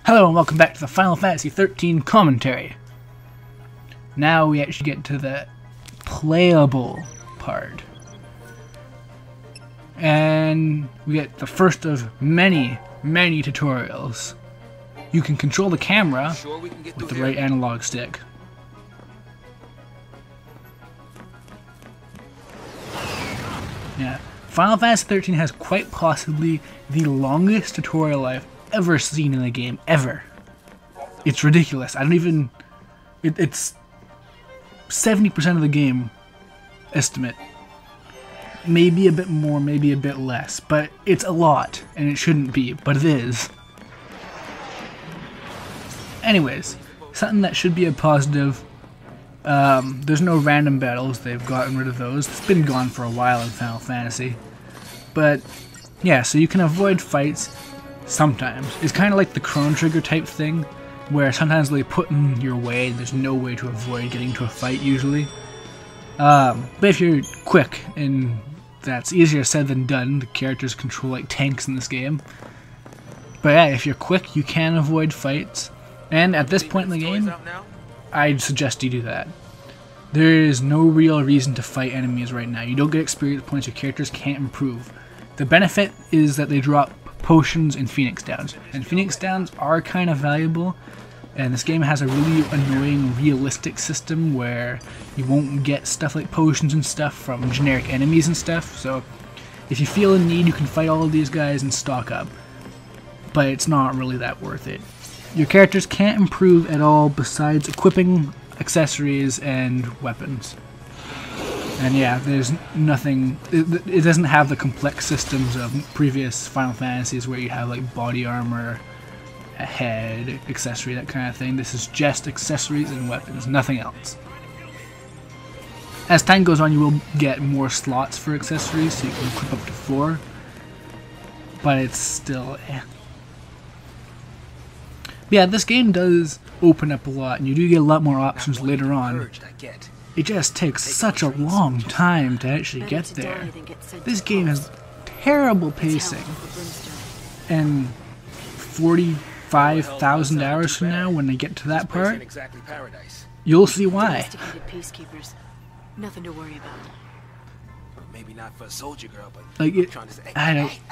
Hello and welcome back to the Final Fantasy XIII commentary. Now we actually get to the playable part. And we get the first of many tutorials. You can control the camera with the right analog stick. Yeah, Final Fantasy XIII has quite possibly the longest tutorial I've ever seen in a game, ever. It's ridiculous. I don't even... It's 70% of the game, estimate. Maybe a bit more, maybe a bit less, but it's a lot, and it shouldn't be, but it is. Anyways, something that should be a positive, there's no random battles, they've gotten rid of those. It's been gone for a while in Final Fantasy. But, yeah, so you can avoid fights sometimes. It's kind of like the Chrono Trigger type thing, where sometimes they put in your way and there's no way to avoid getting to a fight usually. But if you're quick, and that's easier said than done, the characters control like tanks in this game. But yeah, if you're quick, you can avoid fights. And at this point in the game, I'd suggest you do that. There is no real reason to fight enemies right now. You don't get experience points, your characters can't improve. The benefit is that they drop potions and Phoenix Downs. And Phoenix Downs are kind of valuable. And this game has a really annoying realistic system where you won't get stuff like potions and stuff from generic enemies and stuff. So if you feel in need, you can fight all of these guys and stock up. But it's not really that worth it. Your characters can't improve at all besides equipping accessories and weapons. And yeah, there's nothing, it doesn't have the complex systems of previous Final Fantasies where you have like body armor, a head, accessory, that kind of thing. This is just accessories and weapons, nothing else. As time goes on, you will get more slots for accessories, so you can equip up to 4. But it's still, yeah, this game does open up a lot, and you do get a lot more options later on. It just takes such a long time to actually get there. This game has terrible pacing. And 45,000 hours from now, when they get to that part, you'll see why. Nothing to worry about. Maybe not for a soldier girl, but like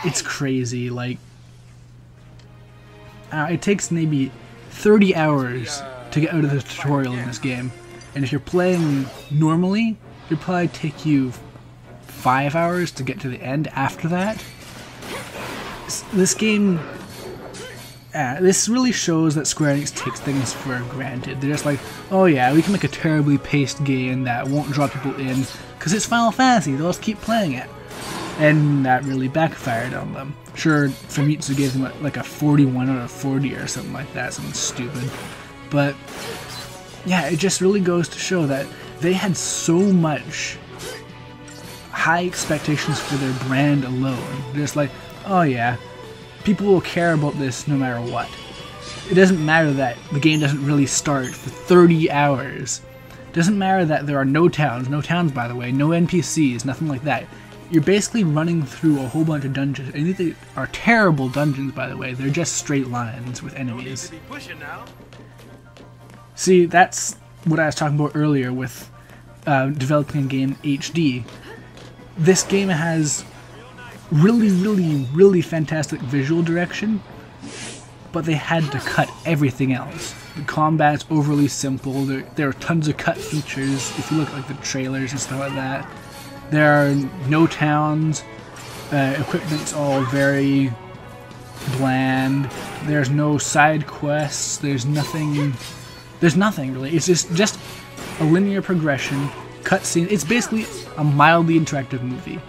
it's crazy. Like it takes maybe 30 hours to get out of the tutorial in this game. And if you're playing normally, it'll probably take you 5 hours to get to the end after that. This game, this really shows that Square Enix takes things for granted. They're just like, oh yeah, we can make a terribly paced game that won't draw people in, because it's Final Fantasy, they'll just keep playing it. And that really backfired on them. Sure, Famitsu gave them like a 41 out of 40 or something like that, something stupid. But yeah, it just really goes to show that they had so much high expectations for their brand alone. They're just like, oh yeah, people will care about this no matter what. It doesn't matter that the game doesn't really start for 30 hours. It doesn't matter that there are no towns by the way, no NPCs, nothing like that. You're basically running through a whole bunch of dungeons, and these are terrible dungeons by the way, they're just straight lines with enemies. See, that's what I was talking about earlier with developing a game HD. This game has really fantastic visual direction, but they had to cut everything else. The combat's overly simple, there are tons of cut features if you look at like the trailers and stuff like that. There are no towns, equipment's all very bland, there's no side quests, there's nothing really. It's just a linear progression, cutscene. It's basically a mildly interactive movie.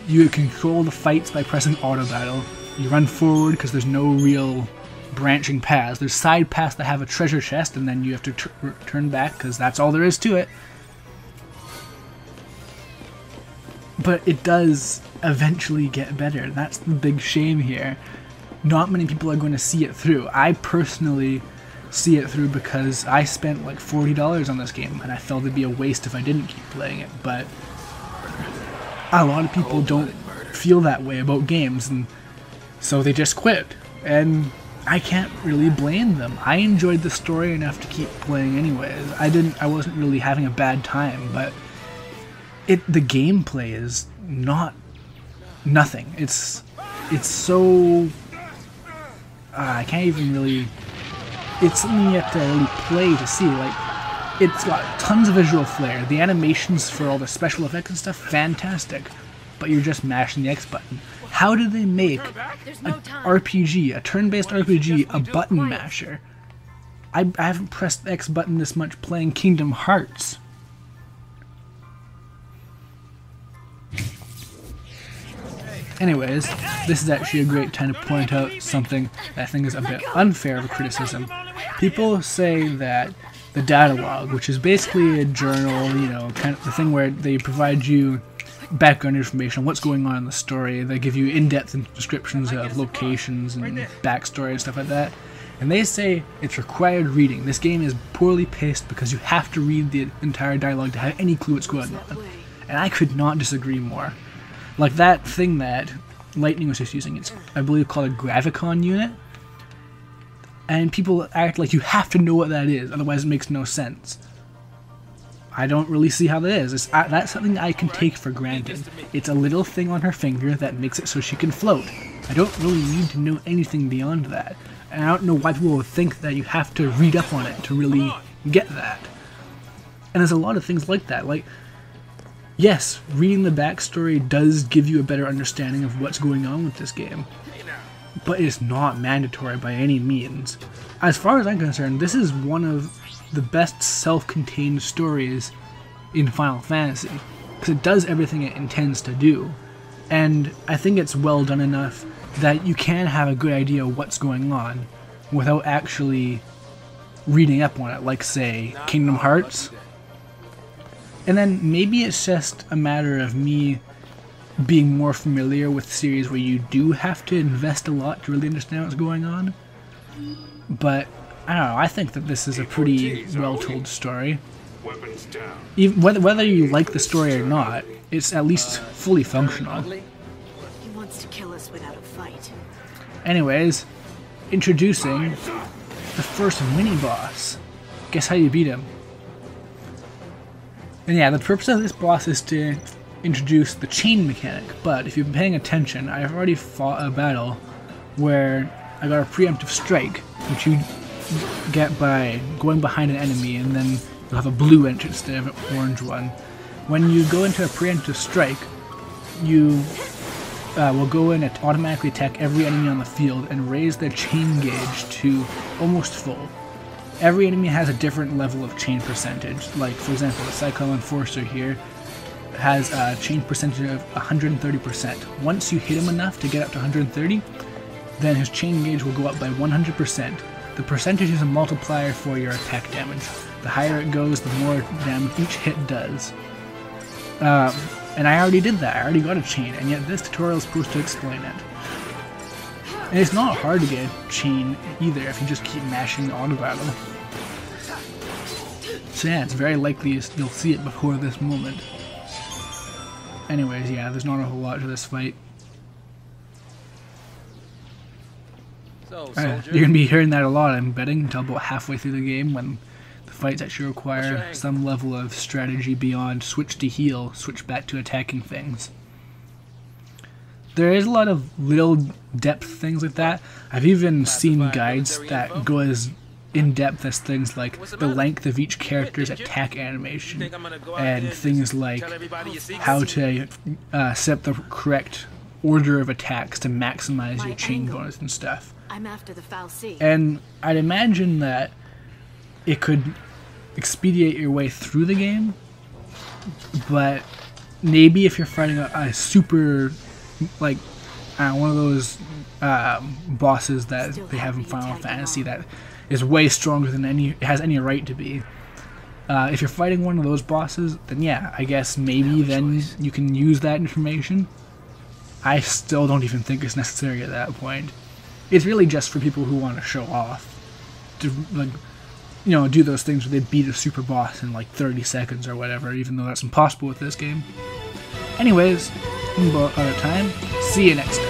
You control the fights by pressing auto battle. You run forward because there's no real branching paths. There's side paths that have a treasure chest, and then you have to turn back because that's all there is to it. But it does eventually get better. That's the big shame here. Not many people are going to see it through. I personally see it through because I spent like $40 on this game, and I felt it'd be a waste if I didn't keep playing it. But a lot of people don't feel that way about games, and so they just quit. And I can't really blame them. I enjoyed the story enough to keep playing anyways. I wasn't really having a bad time, but the gameplay is nothing. It's so I can't even really. It's something you have to really play to see. Like, it's got tons of visual flair. The animations for all the special effects and stuff, fantastic. But you're just mashing the X button. How did they make an RPG, a turn-based RPG, a button masher? I haven't pressed the X button this much playing Kingdom Hearts. Anyways, this is actually a great time to point out something that I think is a bit unfair of a criticism. People say that the data log, which is basically a journal, you know, kind of the thing where they provide you background information on what's going on in the story. They give you in-depth descriptions of locations and backstory and stuff like that. And they say it's required reading. This game is poorly paced because you have to read the entire dialogue to have any clue what's going on. And I could not disagree more. Like that thing that Lightning was just using, it's, I believe, called a Gravicon unit. And people act like you have to know what that is, otherwise it makes no sense. I don't really see how that is. That's something I can take for granted. It's a little thing on her finger that makes it so she can float. I don't really need to know anything beyond that. And I don't know why people would think that you have to read up on it to really get that. And there's a lot of things like that. Like, yes, reading the backstory does give you a better understanding of what's going on with this game. But it's not mandatory by any means. As far as I'm concerned, this is one of the best self-contained stories in Final Fantasy, because it does everything it intends to do, and I think it's well done enough that you can have a good idea of what's going on without actually reading up on it, like, say, Kingdom Hearts. And then maybe it's just a matter of me being more familiar with series where you do have to invest a lot to really understand what's going on, but I don't know, I think that this is a pretty well-told story. Even whether you like the story or not, it's at least fully functional. He wants to kill us without a fight. Anyways, introducing the first mini-boss. Guess how you beat him? And yeah, the purpose of this boss is to introduce the chain mechanic, but if you've been paying attention, I've already fought a battle where I got a preemptive strike, which you get by going behind an enemy, and then you'll have a blue entrance instead of an orange one. When you go into a preemptive strike, you will go in and automatically attack every enemy on the field and raise their chain gauge to almost full. Every enemy has a different level of chain percentage. Like, for example, the Cyclone Enforcer here has a chain percentage of 130%. Once you hit him enough to get up to 130, then his chain gauge will go up by 100%. The percentage is a multiplier for your attack damage. The higher it goes, the more damage each hit does. And I already did that. I already got a chain, and yet this tutorial is supposed to explain it. And it's not hard to get a chain either if you just keep mashing the auto battle. So yeah, it's very likely you'll see it before this moment. Anyways, yeah, there's not a whole lot to this fight. So, You're going to be hearing that a lot, I'm betting, until about halfway through the game, when the fights actually require some level of strategy beyond switch to heal, switch back to attacking things. There is a lot of little depth things like that. I've even seen guides that go as in-depth as things like the length of each character's attack animation, and things like how to set the correct order of attacks to maximize your chain bonus and stuff. I'm after the fal'cie. And I'd imagine that it could expedite your way through the game, but maybe if you're fighting a super, like, one of those bosses that they have in Final Fantasy that is way stronger than it has any right to be. If you're fighting one of those bosses, then yeah, I guess maybe then you can use that information. I still don't even think it's necessary at that point. It's really just for people who want to show off, to, like, you know, do those things where they beat a super boss in like 30 seconds or whatever, even though that's impossible with this game. Anyways, I'm about out of time. See you next time.